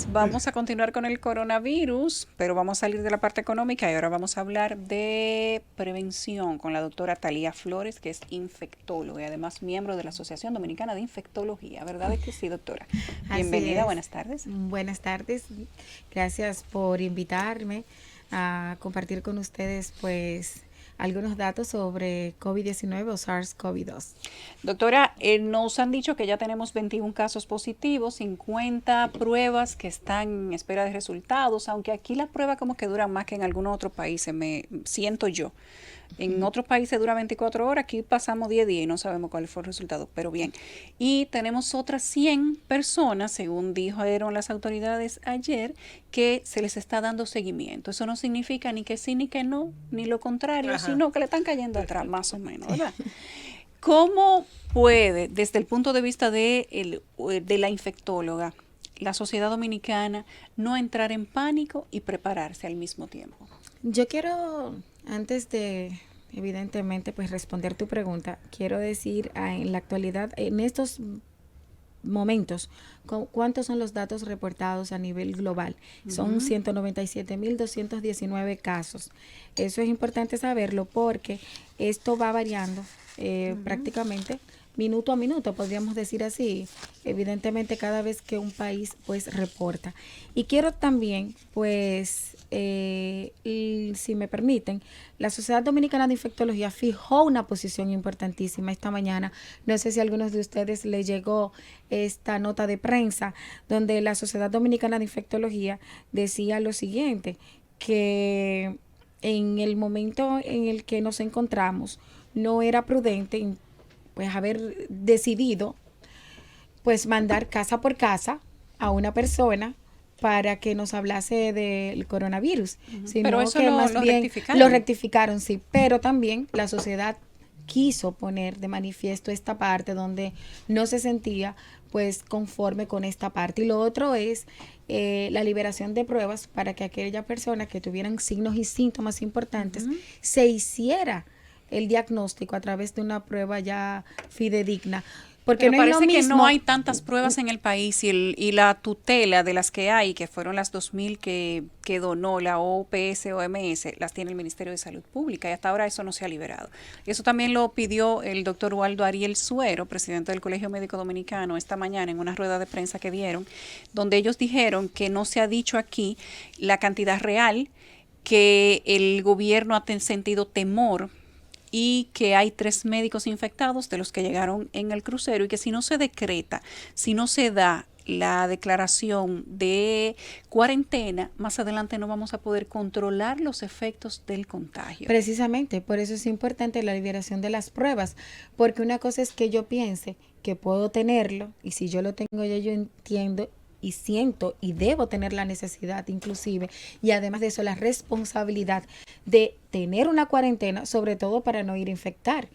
días. Vamos a continuar con el coronavirus, pero vamos a salir de la parte económica y ahora vamos a hablar de prevención con la doctora Talía Flores, que es infectóloga y además miembro de la Asociación Dominicana de Infectología. ¿Verdad que sí, doctora? Así Bienvenida, es. buenas tardes. Buenas tardes. Gracias por invitarme a compartir con ustedes pues algunos datos sobre COVID-19 o SARS-CoV-2. Doctora, nos han dicho que ya tenemos 21 casos positivos, 50 pruebas que están en espera de resultados, aunque aquí las pruebas como que duran más que en algunos otros países, me siento yo. En otros países dura 24 horas, aquí pasamos 10 días y no sabemos cuál fue el resultado, pero bien. Y tenemos otras 100 personas, según dijeron las autoridades ayer, que se les está dando seguimiento. Eso no significa ni que sí ni que no, ni lo contrario, sino que le están cayendo atrás, más o menos, ¿verdad? ¿Cómo puede, desde el punto de vista de la infectóloga, la sociedad dominicana no entrar en pánico y prepararse al mismo tiempo? Yo quiero, antes de evidentemente pues responder tu pregunta, quiero decir en la actualidad, en estos momentos, ¿cuántos son los datos reportados a nivel global? Son 197.219 casos. Eso es importante saberlo porque esto va variando prácticamente minuto a minuto, podríamos decir así, evidentemente cada vez que un país pues reporta. Y quiero también pues, si me permiten, la Sociedad Dominicana de Infectología fijó una posición importantísima esta mañana. No sé si a algunos de ustedes les llegó esta nota de prensa donde la Sociedad Dominicana de Infectología decía lo siguiente, que en el momento en el que nos encontramos no era prudente pues haber decidido pues mandar casa por casa a una persona para que nos hablase del coronavirus, sino Pero eso que más lo bien rectificaron. lo rectificaron, sí, pero también la sociedad quiso poner de manifiesto esta parte donde no se sentía pues conforme con esta parte. Y lo otro es la liberación de pruebas para que aquellas personas que tuvieran signos y síntomas importantes se hiciera el diagnóstico a través de una prueba ya fidedigna. Porque Pero no es lo parece que no mismo. hay tantas pruebas en el país y la tutela de las que hay, que fueron las 2.000 que donó la OPS, OMS, las tiene el Ministerio de Salud Pública y hasta ahora eso no se ha liberado. Eso también lo pidió el doctor Waldo Ariel Suero, presidente del Colegio Médico Dominicano, esta mañana en una rueda de prensa que dieron, donde ellos dijeron que no se ha dicho aquí la cantidad real, que el gobierno ha sentido temor y que hay 3 médicos infectados de los que llegaron en el crucero y que si no se decreta, si no se da la declaración de cuarentena, más adelante no vamos a poder controlar los efectos del contagio. Precisamente, por eso es importante la liberación de las pruebas, porque una cosa es que yo piense que puedo tenerlo y si yo lo tengo ya yo entiendo y siento y debo tener la necesidad inclusive y además de eso la responsabilidad de tener una cuarentena, sobre todo para no ir a infectar,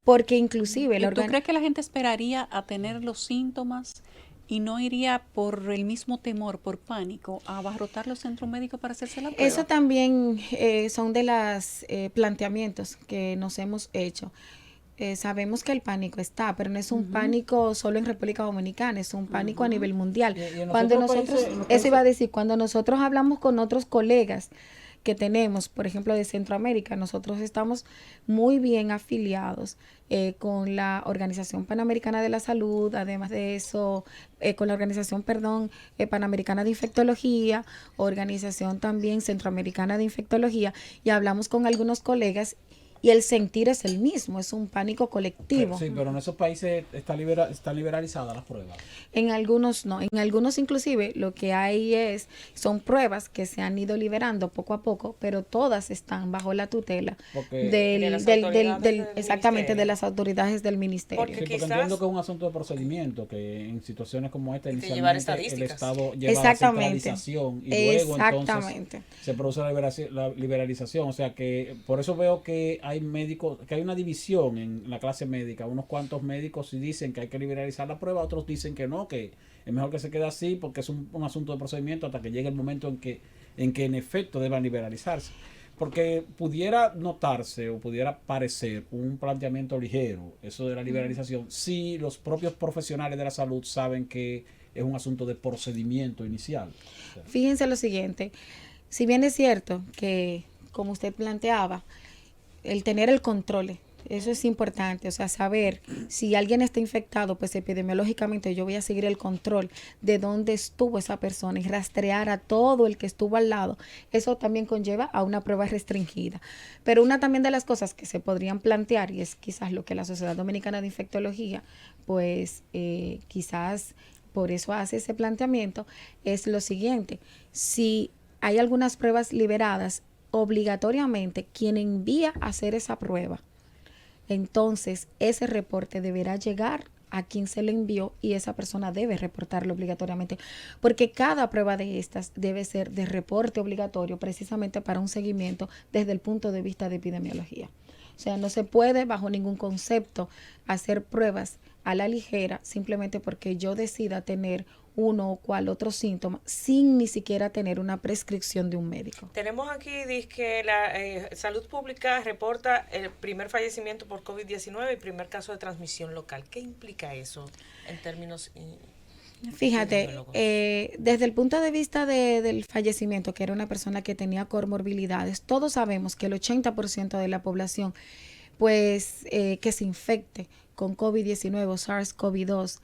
porque inclusive ¿Y tú crees que la gente esperaría a tener los síntomas y no iría por el mismo temor, por pánico, a abarrotar los centros médicos para hacerse la eso prueba? también son de los planteamientos que nos hemos hecho. Sabemos que el pánico está, pero no es un pánico solo en República Dominicana, es un pánico a nivel mundial. Y en los Cuando otros nosotros, países, en los eso iba países, a decir, cuando nosotros hablamos con otros colegas que tenemos, por ejemplo, de Centroamérica, nosotros estamos muy bien afiliados con la Organización Panamericana de la Salud, además de eso, con la Organización, perdón, Panamericana de Infectología, Organización también Centroamericana de Infectología, y hablamos con algunos colegas y el sentir es el mismo, es un pánico colectivo. sí, pero en esos países está liberalizada las pruebas. En algunos no, en algunos inclusive lo que hay son pruebas que se han ido liberando poco a poco, pero todas están bajo la tutela Porque De las autoridades del exactamente de ministerio. las autoridades del ministerio. Porque sí, porque quizás entiendo que es un asunto de procedimiento, que en situaciones como esta hay que llevar inicialmente el estadísticas. Estado lleva la Exactamente. centralización y luego entonces Exactamente. se produce la liberalización, o sea que por eso veo que hay médicos, que hay una división en la clase médica, unos cuantos médicos sí dicen que hay que liberalizar la prueba, otros dicen que no, que es mejor que se quede así porque es un asunto de procedimiento hasta que llegue el momento en efecto deban liberalizarse. Porque pudiera notarse o pudiera parecer un planteamiento ligero, eso de la liberalización, si los propios profesionales de la salud saben que es un asunto de procedimiento inicial. O sea, Fíjense lo siguiente, si bien es cierto que, como usted planteaba, el tener el control, eso es importante, o sea, saber si alguien está infectado, pues epidemiológicamente yo voy a seguir el control de dónde estuvo esa persona y rastrear a todo el que estuvo al lado. Eso también conlleva a una prueba restringida. Pero una también de las cosas que se podrían plantear, y es quizás lo que la Sociedad Dominicana de Infectología, pues quizás por eso hace ese planteamiento, es lo siguiente: si hay algunas pruebas liberadas, obligatoriamente quien envía a hacer esa prueba, entonces ese reporte deberá llegar a quien se le envió y esa persona debe reportarlo obligatoriamente, porque cada prueba de estas debe ser de reporte obligatorio precisamente para un seguimiento desde el punto de vista de epidemiología. O sea, no se puede bajo ningún concepto hacer pruebas a la ligera simplemente porque yo decida tener uno o cual otro síntoma sin ni siquiera tener una prescripción de un médico. Tenemos aquí, dice que la Salud Pública reporta el primer fallecimiento por COVID-19 y primer caso de transmisión local. ¿Qué implica eso en términos Fíjate, epidemiólogos? desde el punto de vista del fallecimiento, que era una persona que tenía comorbilidades, todos sabemos que el 80% de la población, pues, que se infecte con COVID-19 o SARS-CoV-2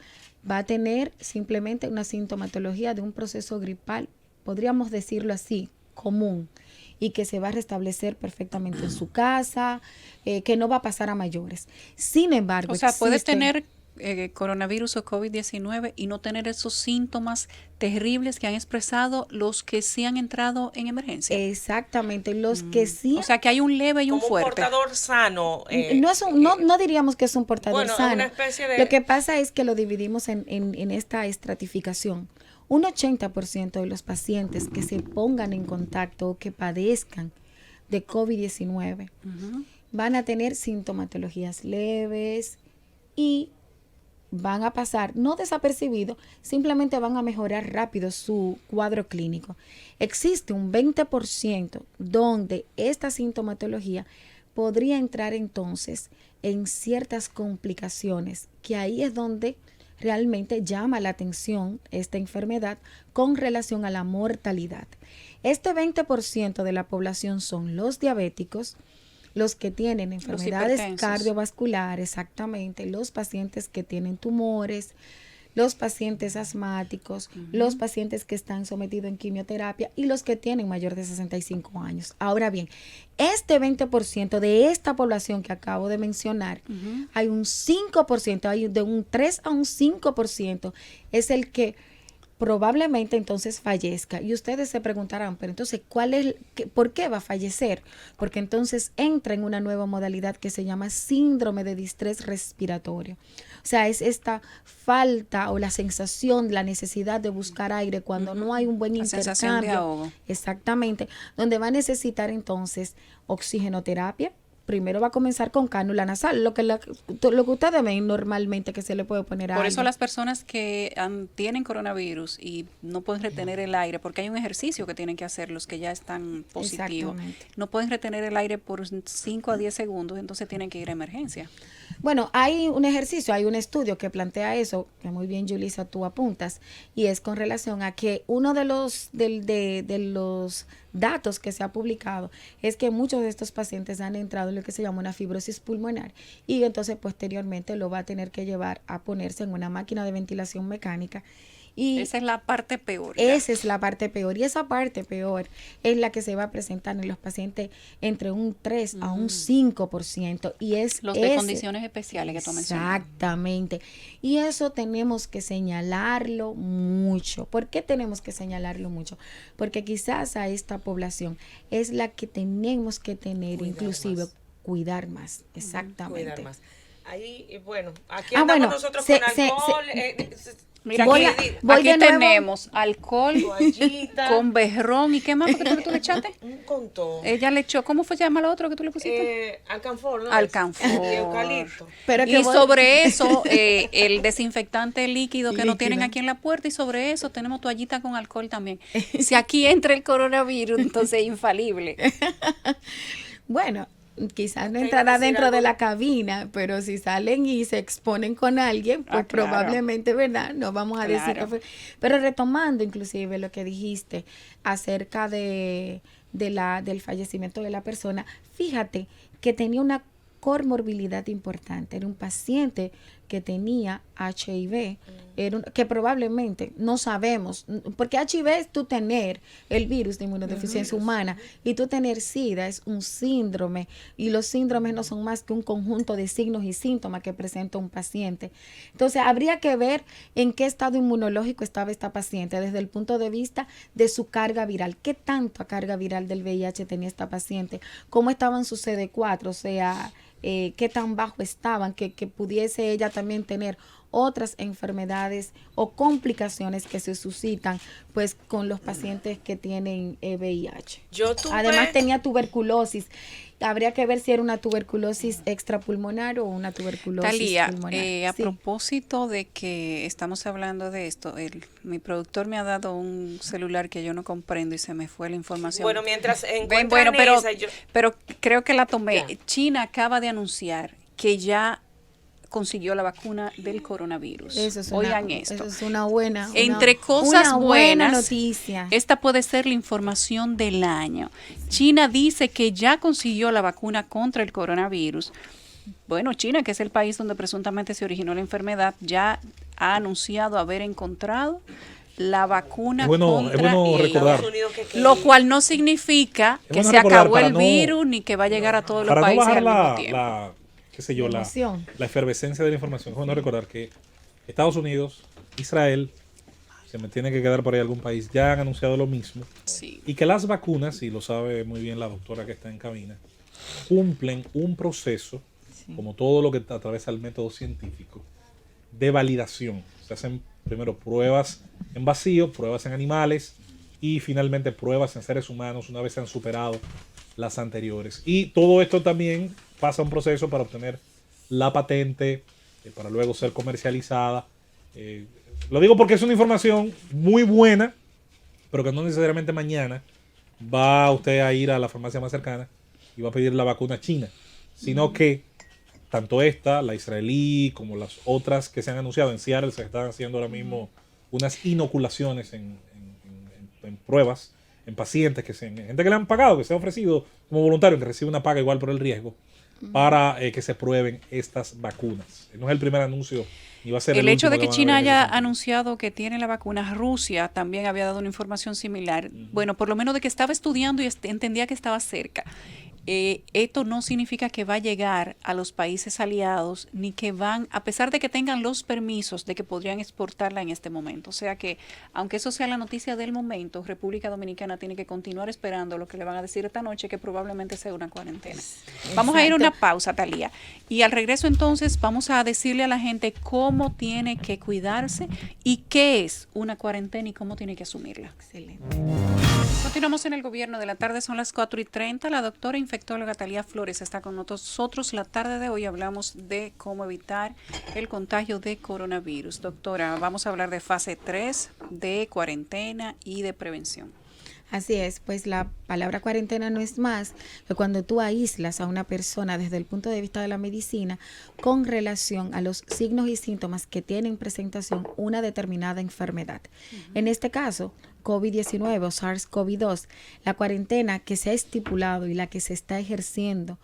va a tener simplemente una sintomatología de un proceso gripal, podríamos decirlo así, común, y que se va a restablecer perfectamente en su casa, que no va a pasar a mayores. Sin embargo, O sea, puedes existen- tener coronavirus o COVID-19 y no tener esos síntomas terribles que han expresado los que sí han entrado en emergencia. Exactamente, los que sí. O sea, que hay un leve y un Como un fuerte. portador sano. No diríamos que es un portador bueno, sano. una especie de... Lo que pasa es que lo dividimos en esta estratificación. Un 80% de los pacientes que se pongan en contacto o que padezcan de COVID-19 van a tener sintomatologías leves y van a pasar no desapercibidos, simplemente van a mejorar rápido su cuadro clínico. Existe un 20% donde esta sintomatología podría entrar entonces en ciertas complicaciones, que ahí es donde realmente llama la atención esta enfermedad con relación a la mortalidad. Este 20% de la población son los diabéticos, los que tienen enfermedades cardiovasculares, exactamente, los pacientes que tienen tumores, los pacientes asmáticos, los pacientes que están sometidos en quimioterapia y los que tienen mayor de 65 años. Ahora bien, este 20% de esta población que acabo de mencionar, hay un 5%, hay de un 3 a un 5% es el que probablemente entonces fallezca. Y ustedes se preguntarán, pero entonces, ¿por qué va a fallecer? Porque entonces entra en una nueva modalidad que se llama síndrome de distrés respiratorio. O sea, es esta falta o la sensación, la necesidad de buscar aire cuando no hay un buen intercambio. Sensación de ahogo. Exactamente, donde va a necesitar entonces oxigenoterapia. Primero va a comenzar con cánula nasal, lo que ustedes ven normalmente que se le puede poner a Por alguien. eso las personas que tienen coronavirus y no pueden retener el aire, porque hay un ejercicio que tienen que hacer los que ya están positivos, no pueden retener el aire por 5 a 10 segundos, entonces tienen que ir a emergencia. Bueno, hay un ejercicio, hay un estudio que plantea eso, que muy bien, Yulisa, tú apuntas, y es con relación a que uno de los datos que se ha publicado es que muchos de estos pacientes han entrado en lo que se llama una fibrosis pulmonar y entonces posteriormente lo va a tener que llevar a ponerse en una máquina de ventilación mecánica. Y esa es la parte peor. Esa es la parte peor. Y esa parte peor es la que se va a presentar en los pacientes entre un 3 a un 5%. Y es los de condiciones especiales que tú mencionas. Exactamente. Y eso tenemos que señalarlo mucho. ¿Por qué tenemos que señalarlo mucho? Porque quizás a esta población es la que tenemos que tener, cuidar más. Exactamente. Cuidar más. Ahí, bueno, aquí andamos nosotros con alcohol. Mira, aquí tenemos alcohol toallita, con berrón. ¿Y qué más que tú le echaste? Un contón. Ella le echó, ¿cómo fue llama lo otro que tú le pusiste? Alcanfor, ¿no? Alcanfor. Eucalipto. Y sobre eso, el desinfectante líquido que no tienen aquí en la puerta, y sobre eso tenemos toallita con alcohol también. Si aquí entra el coronavirus, entonces es infalible. Bueno, quizás no Te entrará iba a decir dentro de algo. la cabina, pero si salen y se exponen con alguien, pues Claro. probablemente, ¿verdad? No vamos a decir que Claro. fue. Pero retomando inclusive lo que dijiste acerca del fallecimiento de la persona, fíjate que tenía una comorbilidad importante, era un paciente que tenía HIV, que probablemente no sabemos, porque HIV es tú tener el virus de inmunodeficiencia humana y tú tener SIDA es un síndrome y los síndromes no son más que un conjunto de signos y síntomas que presenta un paciente. Entonces habría que ver en qué estado inmunológico estaba esta paciente desde el punto de vista de su carga viral, qué tanta carga viral del VIH tenía esta paciente, cómo estaban sus CD4, o sea, qué tan bajo estaban, que pudiese ella también tener otras enfermedades o complicaciones que se suscitan pues con los pacientes que tienen VIH. Yo tuve... Además tenía tuberculosis. Habría que ver si era una tuberculosis extrapulmonar o una tuberculosis Talía, pulmonar. a Sí. propósito de que estamos hablando de esto, mi productor me ha dado un celular que yo no comprendo y se me fue la información. Bueno, mientras Ven, encuentran bueno, esa, yo... pero creo que la tomé. Ya. China acaba de anunciar que ya consiguió la vacuna del coronavirus. Eso es Oigan esto. Eso es una buena. Entre una cosas buena buenas, noticia. esta puede ser la información del año. China dice que ya consiguió la vacuna contra el coronavirus. Bueno, China, que es el país donde presuntamente se originó la enfermedad, ya ha anunciado haber encontrado la vacuna Es bueno contra ella. recordar. Estados Unidos que Lo cual no significa Es que bueno se recordar acabó para el no- virus ni que va a llegar a todos los Para no países bajar al mismo la, tiempo. qué sé yo, La la emoción. efervescencia de la información. Es bueno recordar que Estados Unidos, Israel, se me tiene que quedar por ahí algún país, ya han anunciado lo mismo. Sí. Y que las vacunas, y lo sabe muy bien la doctora que está en cabina, cumplen un proceso, como todo lo que atraviesa el método científico, de validación. Se hacen primero pruebas en vacío, pruebas en animales y finalmente pruebas en seres humanos una vez se han superado las anteriores. Y todo esto también pasa un proceso para obtener la patente, para luego ser comercializada. Lo digo porque es una información muy buena, pero que no necesariamente mañana va usted a ir a la farmacia más cercana y va a pedir la vacuna china, sino que tanto esta, la israelí, como las otras que se han anunciado en Seattle, se están haciendo ahora mismo unas inoculaciones en pruebas, en pacientes, gente que le han pagado, que se ha ofrecido como voluntario, que recibe una paga igual por el riesgo, para que se prueben estas vacunas. No es el primer anuncio, ni va a ser El hecho último de que van a China ver en ese haya sentido. anunciado que tiene la vacuna, Rusia también había dado una información similar. Bueno, por lo menos de que estaba estudiando y entendía que estaba cerca. Esto no significa que va a llegar a los países aliados, ni que van, a pesar de que tengan los permisos de que podrían exportarla en este momento. O sea que, aunque eso sea la noticia del momento, República Dominicana tiene que continuar esperando lo que le van a decir esta noche, que probablemente sea una cuarentena. Vamos a ir a una pausa, Talía. Y al regreso entonces vamos a decirle a la gente cómo tiene que cuidarse y qué es una cuarentena y cómo tiene que asumirla. Excelente. Continuamos en el gobierno de la tarde, son las 4:30. La doctora infectóloga Talía Flores está con nosotros. La tarde de hoy hablamos de cómo evitar el contagio de coronavirus. Doctora, vamos a hablar de fase 3, de cuarentena y de prevención. Así es, pues la palabra cuarentena no es más que cuando tú aíslas a una persona desde el punto de vista de la medicina con relación a los signos y síntomas que tienen presentación una determinada enfermedad. En este caso, COVID-19 o SARS-CoV-2, la cuarentena que se ha estipulado y la que se está ejerciendo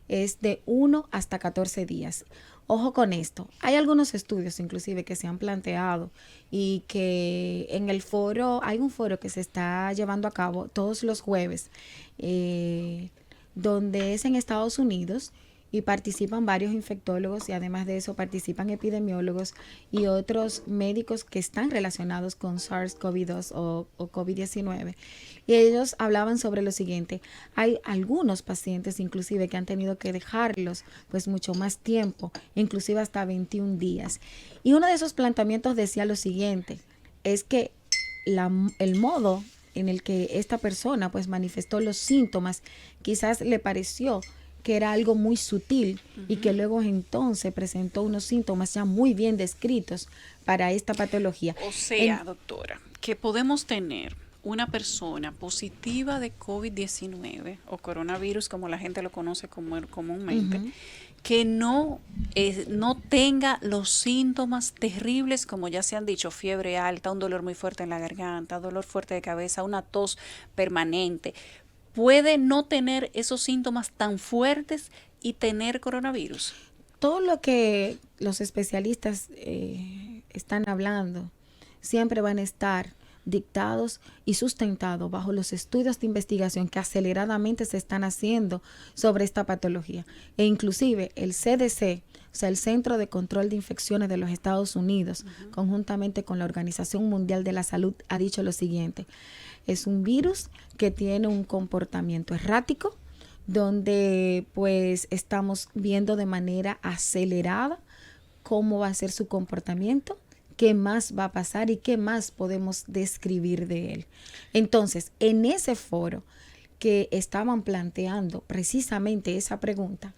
es de 1 hasta 14 días. Ojo con esto, hay algunos estudios inclusive que se han planteado y que en el foro, hay un foro que se está llevando a cabo todos los jueves, donde es en Estados Unidos y participan varios infectólogos y además de eso participan epidemiólogos y otros médicos que están relacionados con SARS-CoV-2 o COVID-19. Y ellos hablaban sobre lo siguiente: hay algunos pacientes inclusive que han tenido que dejarlos pues mucho más tiempo, inclusive hasta 21 días. Y uno de esos planteamientos decía lo siguiente, es que el modo en el que esta persona pues manifestó los síntomas quizás le pareció que era algo muy sutil y que luego entonces presentó unos síntomas ya muy bien descritos para esta patología. O sea, doctora, que podemos tener una persona positiva de COVID-19 o coronavirus, como la gente lo conoce comúnmente, que no tenga los síntomas terribles, como ya se han dicho, fiebre alta, un dolor muy fuerte en la garganta, dolor fuerte de cabeza, una tos permanente, puede no tener esos síntomas tan fuertes y tener coronavirus? Todo lo que los especialistas están hablando siempre van a estar dictados y sustentados bajo los estudios de investigación que aceleradamente se están haciendo sobre esta patología. E inclusive el CDC, o sea, el Centro de Control de Infecciones de los Estados Unidos, conjuntamente con la Organización Mundial de la Salud, ha dicho lo siguiente: es un virus que tiene un comportamiento errático, donde pues estamos viendo de manera acelerada cómo va a ser su comportamiento, qué más va a pasar y qué más podemos describir de él. Entonces, en ese foro que estaban planteando precisamente esa pregunta,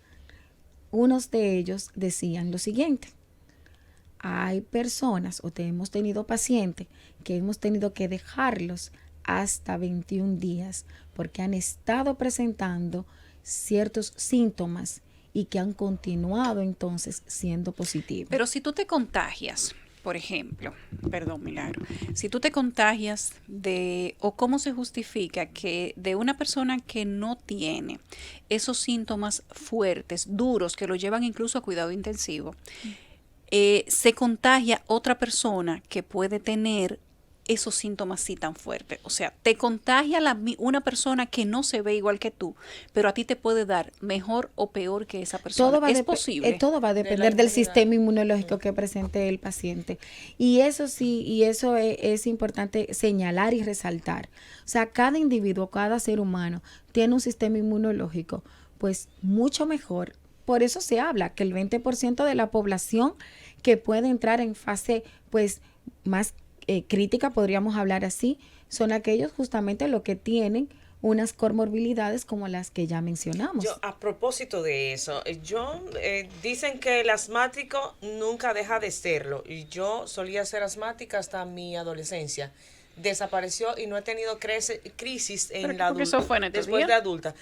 unos de ellos decían lo siguiente: hay personas hemos tenido pacientes que hemos tenido que dejarlos hasta 21 días porque han estado presentando ciertos síntomas y que han continuado entonces siendo positivos. Pero si tú te contagias, por ejemplo, perdón, Milagro, si tú te contagias o cómo se justifica que de una persona que no tiene esos síntomas fuertes, duros, que lo llevan incluso a cuidado intensivo, se contagia otra persona que puede tener esos síntomas así tan fuertes? O sea, te contagia una persona que no se ve igual que tú, pero a ti te puede dar mejor o peor que esa persona. ¿Es posible? Todo va a depender del sistema inmunológico que presente el paciente. Y eso sí, y eso es importante señalar y resaltar. O sea, cada individuo, cada ser humano tiene un sistema inmunológico pues mucho mejor. Por eso se habla que el 20% de la población que puede entrar en fase pues más crítica, podríamos hablar así, son aquellos justamente los que tienen unas comorbilidades como las que ya mencionamos. Yo, a propósito de eso, dicen que el asmático nunca deja de serlo, y yo solía ser asmática hasta mi adolescencia. Desapareció y no he tenido crisis en la adulta, después de adulta.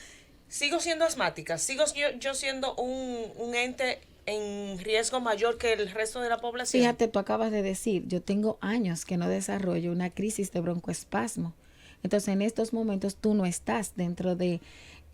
Sigo siendo asmática, sigo yo siendo un ente en riesgo mayor que el resto de la población. Fíjate, tú acabas de decir, yo tengo años que no desarrollo una crisis de broncoespasmo. Entonces, en estos momentos tú no estás dentro del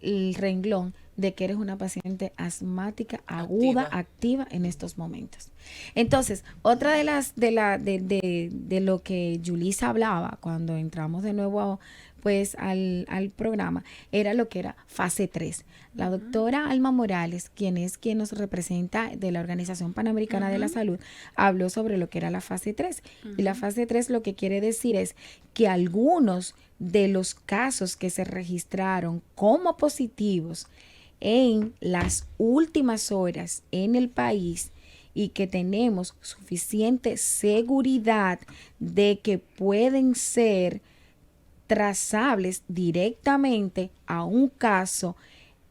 renglón de que eres una paciente asmática aguda, activa en estos momentos. Entonces, otra de lo que Yulisa hablaba cuando entramos de nuevo pues al programa, era lo que era fase 3. La doctora Alma Morales, quien nos representa de la Organización Panamericana de la Salud, habló sobre lo que era la fase 3. Y la fase 3 lo que quiere decir es que algunos de los casos que se registraron como positivos en las últimas horas en el país y que tenemos suficiente seguridad de que pueden ser trazables directamente a un caso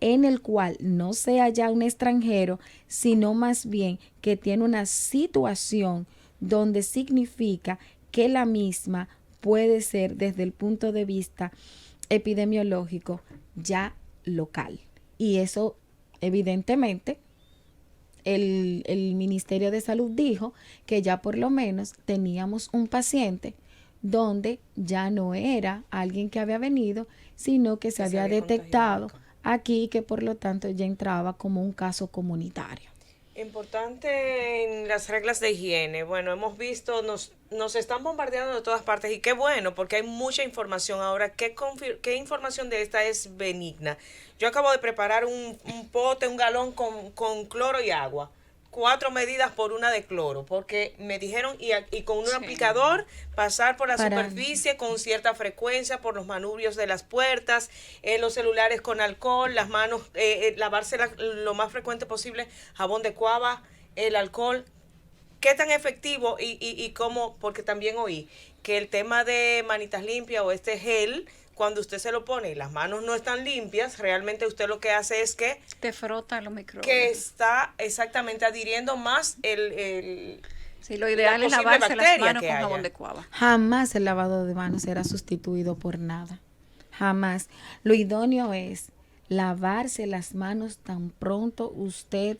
en el cual no sea ya un extranjero, sino más bien que tiene una situación donde significa que la misma puede ser desde el punto de vista epidemiológico ya local. Y eso evidentemente el Ministerio de Salud dijo que ya por lo menos teníamos un paciente donde ya no era alguien que había venido, sino que se había detectado aquí, que por lo tanto ya entraba como un caso comunitario. Importante en las reglas de higiene. Bueno, hemos visto, nos están bombardeando de todas partes, y qué bueno, porque hay mucha información ahora. ¿Qué información de esta es benigna? Yo acabo de preparar un pote, un galón con cloro y agua. 4 medidas por una de cloro, porque me dijeron, y con un aplicador, pasar por la superficie con cierta frecuencia, por los manubrios de las puertas, los celulares con alcohol, las manos, lavárselas lo más frecuente posible, jabón de cuava, el alcohol. ¿Qué tan efectivo y cómo? Porque también oí que el tema de manitas limpias o este gel, cuando usted se lo pone y las manos no están limpias, realmente usted lo que hace es que te frota los microbios. Que está exactamente adhiriendo más Sí, lo ideal es posible lavarse las bacteria manos que con haya. jabón de cuava. Jamás el lavado de manos será sustituido por nada. Jamás. Lo idóneo es lavarse las manos tan pronto usted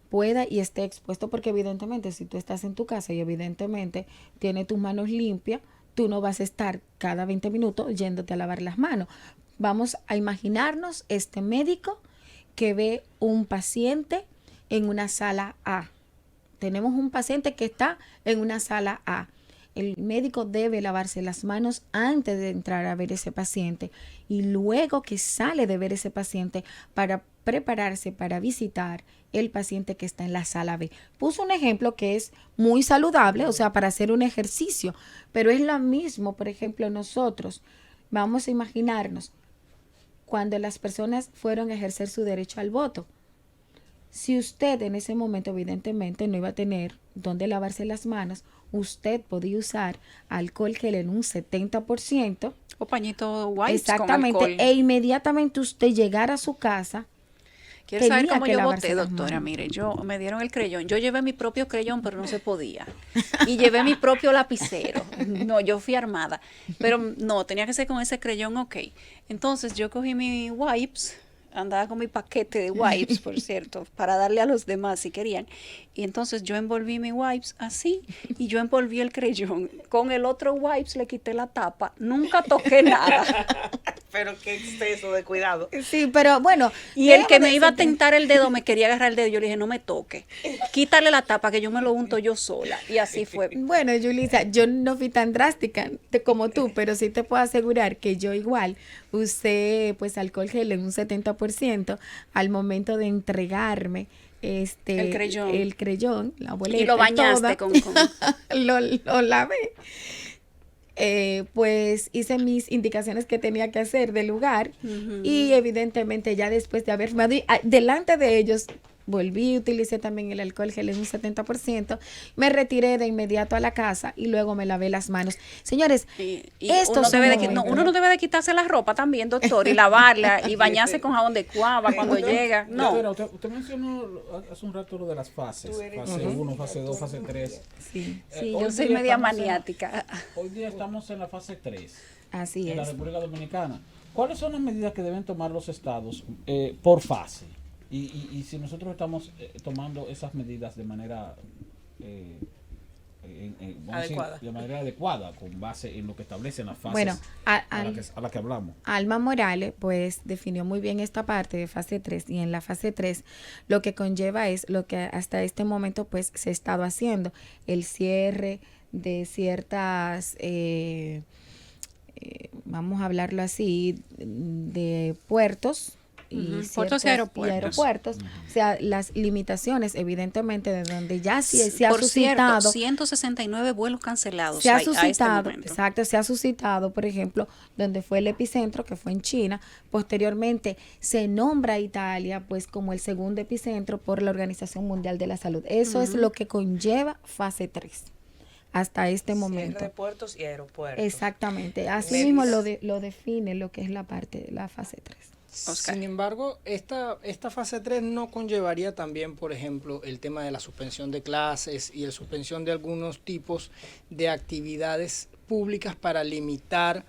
pueda y esté expuesto, porque evidentemente si tú estás en tu casa y evidentemente tienes tus manos limpias, tú no vas a estar cada 20 minutos yéndote a lavar las manos. Vamos a imaginarnos este médico que ve un paciente en una sala A. Tenemos un paciente que está en una sala A. El médico debe lavarse las manos antes de entrar a ver ese paciente y luego que sale de ver ese paciente para prepararse para visitar el paciente que está en la sala B. Puso un ejemplo que es muy saludable, o sea, para hacer un ejercicio, pero es lo mismo, por ejemplo, nosotros vamos a imaginarnos cuando las personas fueron a ejercer su derecho al voto. Si usted en ese momento evidentemente no iba a tener donde lavarse las manos, usted podía usar alcohol gel en un 70%. O pañito wipes Exactamente, con alcohol. e inmediatamente usted llegar a su casa. ¿Quieres saber tenía cómo que yo lavarse voté, las doctora? manos. Mire, me dieron el creyón. Yo llevé mi propio creyón, pero no se podía. Y llevé mi propio lapicero. No, yo fui armada. Pero no, tenía que ser con ese creyón, ok. Entonces yo cogí mi wipes, andaba con mi paquete de wipes, por cierto, para darle a los demás si querían. Y entonces yo envolví mi wipes así y yo envolví el creyón. Con el otro wipes le quité la tapa. Nunca toqué nada. Pero qué exceso de cuidado. Sí, pero bueno. Y el que déjame me iba a decirte- tentar el dedo me quería agarrar el dedo. Yo le dije, no me toque. Quítale la tapa que yo me lo unto yo sola. Y así fue. Bueno, Julissa, yo no fui tan drástica como tú, pero sí te puedo asegurar que yo igual usé pues alcohol gel en un 70% al momento de entregarme el creyón, la boleta Y lo bañaste toda. con... lo lavé. Pues hice mis indicaciones que tenía que hacer del lugar y evidentemente ya después de haber fumado, delante de ellos volví, utilicé también el alcohol gel en un 70%, me retiré de inmediato a la casa y luego me lavé las manos. Señores, Y estos uno, debe de, son no, momentos. uno no debe de quitarse la ropa también, doctor, y lavarla y bañarse con jabón de cuava cuando llega. Doctora, No. usted mencionó hace un rato lo de las fases. Fase 1, fase 2, fase 3. Sí, Sí, Hoy yo soy día media estamos maniática. Hoy día estamos en la fase 3 así en la es. República Dominicana. ¿Cuáles son las medidas que deben tomar los estados por fase? Y si nosotros estamos tomando esas medidas de manera vamos a decir, Adecuada. de manera adecuada, con base en lo que establecen las fases Bueno, a la que hablamos. Alma Morales pues definió muy bien esta parte de fase 3 y en la fase 3 lo que conlleva es lo que hasta este momento pues se ha estado haciendo, el cierre de ciertas, vamos a hablarlo así, de puertos. Y Puertos y aeropuertos. O sea, las limitaciones, evidentemente, de donde ya sí se ha Por suscitado. cierto, 169 vuelos cancelados Se ha a este suscitado, momento. exacto, se ha suscitado, por ejemplo, donde fue el epicentro, que fue en China. Posteriormente se nombra a Italia pues como el segundo epicentro por la Organización Mundial de la Salud. Eso es lo que conlleva fase 3 hasta este Cierre momento. de puertos y aeropuertos. Exactamente. Así mismo lo define lo que es la parte de la fase 3. Oscar. Sin embargo, esta fase 3 no conllevaría también, por ejemplo, el tema de la suspensión de clases y la suspensión de algunos tipos de actividades públicas para limitar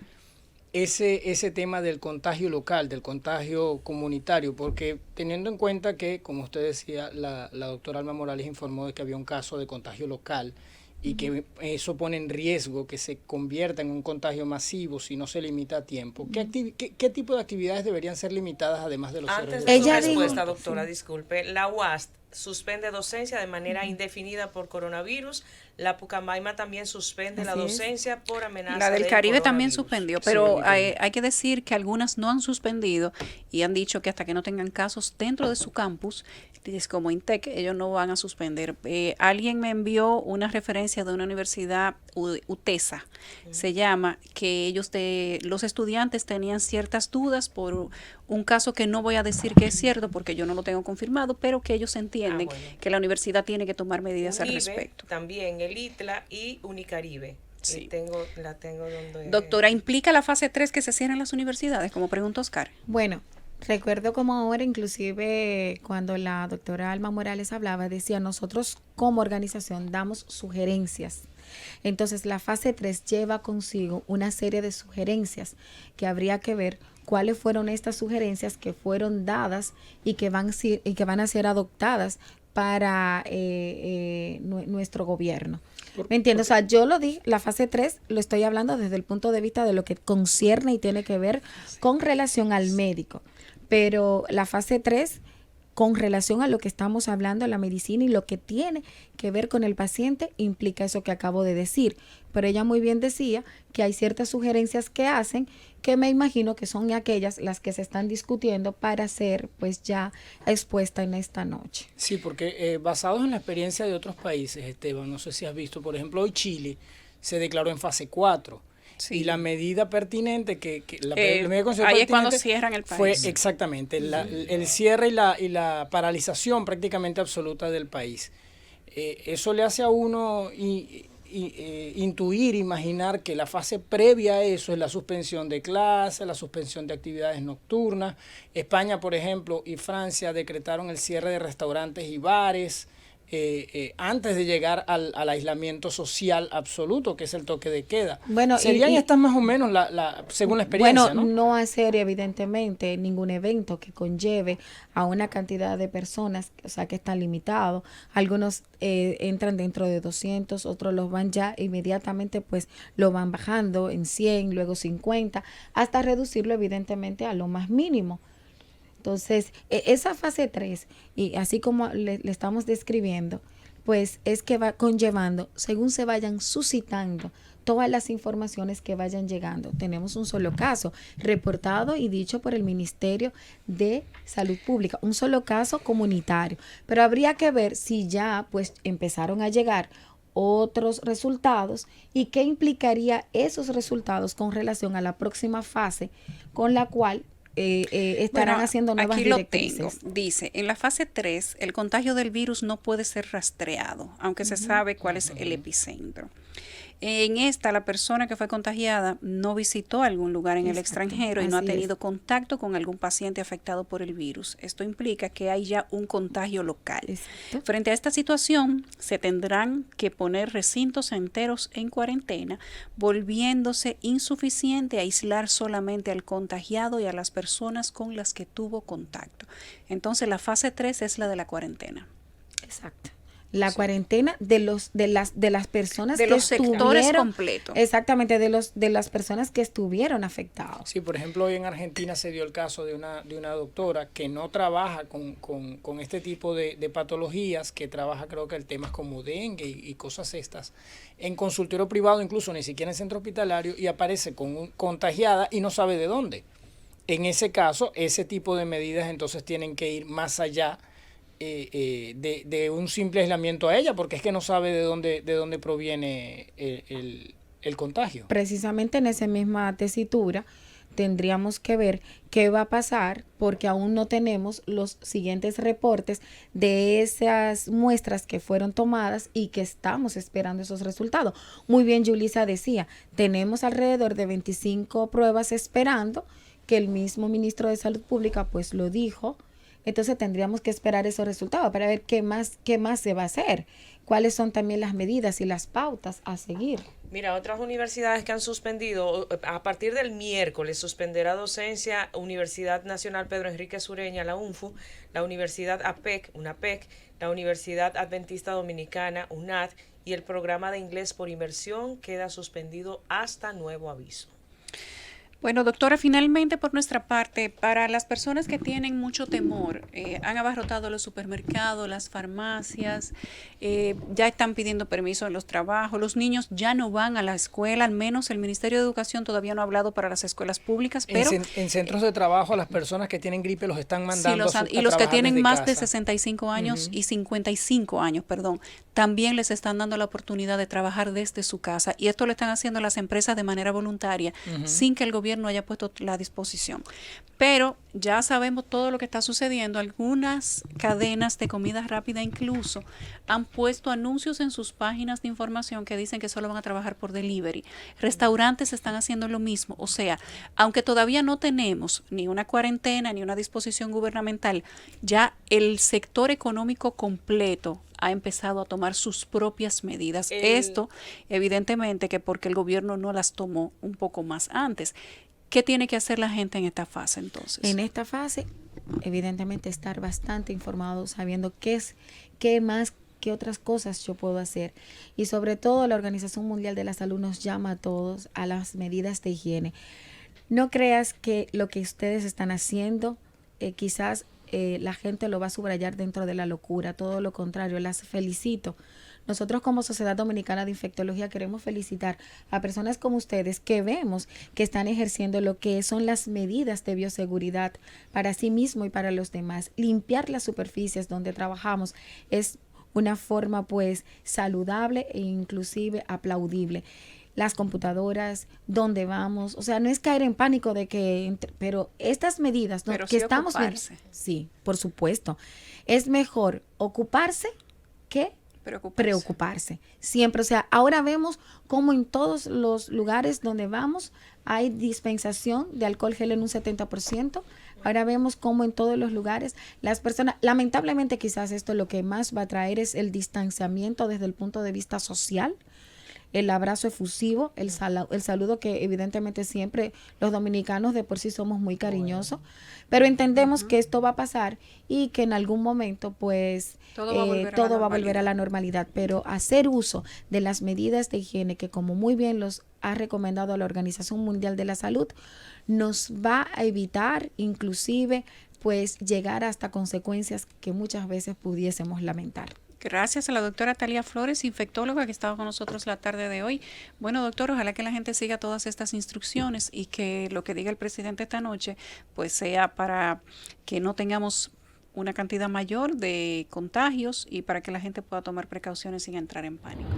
ese tema del contagio local, del contagio comunitario, porque teniendo en cuenta que, como usted decía, la doctora Alma Morales informó de que había un caso de contagio local y que eso pone en riesgo que se convierta en un contagio masivo si no se limita a tiempo. ¿Qué tipo de actividades deberían ser limitadas además de los Antes cierres de su Ella dijo- respuesta, doctora, disculpe, la UAST suspende docencia de manera indefinida por coronavirus. La Pucamaima también suspende la Así es. docencia por amenaza La del de Caribe también coronavirus. suspendió, Sí, pero lo vi. hay que decir que algunas no han suspendido y han dicho que hasta que no tengan casos dentro de su campus, es como INTEC, ellos no van a suspender. Alguien me envió una referencia de una universidad, UTESA, se llama, que los estudiantes tenían ciertas dudas por un caso que no voy a decir que es cierto porque yo no lo tengo confirmado, pero que ellos entienden bueno. que la universidad tiene que tomar medidas al UNIBE, respecto. también el ITLA y Unicaribe. Sí. La tengo donde... Doctora, ¿implica la fase 3 que se cierren las universidades, como preguntó Oscar? Bueno, Recuerdo como ahora, inclusive cuando la doctora Alma Morales hablaba, decía, nosotros como organización damos sugerencias. Entonces la fase 3 lleva consigo una serie de sugerencias que habría que ver cuáles fueron estas sugerencias que fueron dadas y que van a ser adoptadas para nuestro gobierno. ¿Me entiendes? O sea, yo lo di, la fase 3 lo estoy hablando desde el punto de vista de lo que concierne y tiene que ver con relación al médico. Pero la fase 3 con relación a lo que estamos hablando, la medicina y lo que tiene que ver con el paciente, implica eso que acabo de decir. Pero ella muy bien decía que hay ciertas sugerencias que hacen que me imagino que son aquellas las que se están discutiendo para ser pues ya expuesta en esta noche. Sí, porque basados en la experiencia de otros países, Esteban, no sé si has visto, por ejemplo, hoy Chile se declaró en fase 4. Sí. Y la medida pertinente la medida ahí es cuando cierran el país. Fue exactamente el cierre y la paralización prácticamente absoluta del país. Eso le hace a uno intuir, imaginar que la fase previa a eso es la suspensión de clases, la suspensión de actividades nocturnas. España, por ejemplo, y Francia decretaron el cierre de restaurantes y bares. Antes de llegar al aislamiento social absoluto, que es el toque de queda. Bueno, serían estas más o menos según la experiencia, bueno, no hacer evidentemente ningún evento que conlleve a una cantidad de personas, o sea, que está limitado. Algunos entran dentro de 200, otros los van ya inmediatamente, pues lo van bajando en 100, luego 50, hasta reducirlo evidentemente a lo más mínimo. Entonces, esa fase 3, y así como le estamos describiendo, pues es que va conllevando, según se vayan suscitando todas las informaciones que vayan llegando. Tenemos un solo caso reportado y dicho por el Ministerio de Salud Pública, un solo caso comunitario, pero habría que ver si ya pues empezaron a llegar otros resultados y qué implicaría esos resultados con relación a la próxima fase con la cual estarán haciendo nuevas directrices. Aquí lo tengo. Dice, en la fase 3, el contagio del virus no puede ser rastreado, aunque se sabe cuál es el epicentro. En esta, la persona que fue contagiada no visitó algún lugar en el extranjero y no ha tenido contacto con algún paciente afectado por el virus. Esto implica que hay ya un contagio local. Exacto. Frente a esta situación, se tendrán que poner recintos enteros en cuarentena, volviéndose insuficiente aislar solamente al contagiado y a las personas con las que tuvo contacto. Entonces, la fase 3 es la de la cuarentena. Exacto. La cuarentena de las personas de que los sectores completos. Exactamente, de las personas que estuvieron afectados. Sí, por ejemplo, hoy en Argentina se dio el caso de una doctora que no trabaja con este tipo de patologías, que trabaja, creo que el tema es como dengue y cosas estas, en consultorio privado, incluso ni siquiera en centro hospitalario, y aparece contagiada y no sabe de dónde. En ese caso, ese tipo de medidas entonces tienen que ir más allá de un simple aislamiento a ella, porque es que no sabe de dónde proviene el contagio. Precisamente en esa misma tesitura tendríamos que ver qué va a pasar, porque aún no tenemos los siguientes reportes de esas muestras que fueron tomadas y que estamos esperando esos resultados. Muy bien, Yulisa decía, tenemos alrededor de 25 pruebas esperando, que el mismo ministro de Salud Pública pues lo dijo. Entonces tendríamos que esperar esos resultados para ver qué más se va a hacer, cuáles son también las medidas y las pautas a seguir. Mira, otras universidades que han suspendido, a partir del miércoles suspenderá docencia Universidad Nacional Pedro Enrique Sureña, la UNFU, la Universidad APEC, UNAPEC, la Universidad Adventista Dominicana, UNAD, y el programa de inglés por inmersión queda suspendido hasta nuevo aviso. Bueno, doctora, finalmente por nuestra parte, para las personas que tienen mucho temor, han abarrotado los supermercados, las farmacias, ya están pidiendo permiso en los trabajos, los niños ya no van a la escuela, al menos el Ministerio de Educación todavía no ha hablado para las escuelas públicas, pero en centros de trabajo a las personas que tienen gripe los están mandando y los que tienen más de 65 años y 55 años, también les están dando la oportunidad de trabajar desde su casa, y esto lo están haciendo las empresas de manera voluntaria, sin que el gobierno gobierno haya puesto la disposición. Pero ya sabemos todo lo que está sucediendo. Algunas cadenas de comida rápida incluso han puesto anuncios en sus páginas de información que dicen que solo van a trabajar por delivery. Restaurantes están haciendo lo mismo. O sea, aunque todavía no tenemos ni una cuarentena ni una disposición gubernamental, ya el sector económico completo ha empezado a tomar sus propias medidas. Esto, evidentemente, que porque el gobierno no las tomó un poco más antes. ¿Qué tiene que hacer la gente en esta fase entonces? En esta fase, evidentemente, estar bastante informado, sabiendo qué más, qué otras cosas yo puedo hacer. Y sobre todo, la Organización Mundial de la Salud nos llama a todos a las medidas de higiene. No creas que lo que ustedes están haciendo, quizás la gente lo va a subrayar dentro de la locura. Todo lo contrario, las felicito. Nosotros como Sociedad Dominicana de Infectología queremos felicitar a personas como ustedes que vemos que están ejerciendo lo que son las medidas de bioseguridad para sí mismo y para los demás. Limpiar las superficies donde trabajamos es una forma pues saludable e inclusive aplaudible. Las computadoras, donde vamos, o sea, no es caer en pánico de que, pero estas medidas, ¿no? Pero que sí estamos viendo, sí, por supuesto, es mejor ocuparse que preocuparse. Siempre, o sea, ahora vemos como en todos los lugares donde vamos hay dispensación de alcohol gel en un 70%. Ahora vemos como en todos los lugares las personas, lamentablemente quizás esto lo que más va a traer es el distanciamiento desde el punto de vista social. El abrazo efusivo, el saludo que evidentemente siempre los dominicanos de por sí somos muy cariñosos, pero entendemos que esto va a pasar y que en algún momento pues todo va a volver a la normalidad, pero hacer uso de las medidas de higiene que como muy bien los ha recomendado la Organización Mundial de la Salud, nos va a evitar inclusive pues llegar hasta consecuencias que muchas veces pudiésemos lamentar. Gracias a la doctora Talia Flores, infectóloga, que estaba con nosotros la tarde de hoy. Bueno, doctor, ojalá que la gente siga todas estas instrucciones y que lo que diga el presidente esta noche pues sea para que no tengamos una cantidad mayor de contagios y para que la gente pueda tomar precauciones sin entrar en pánico.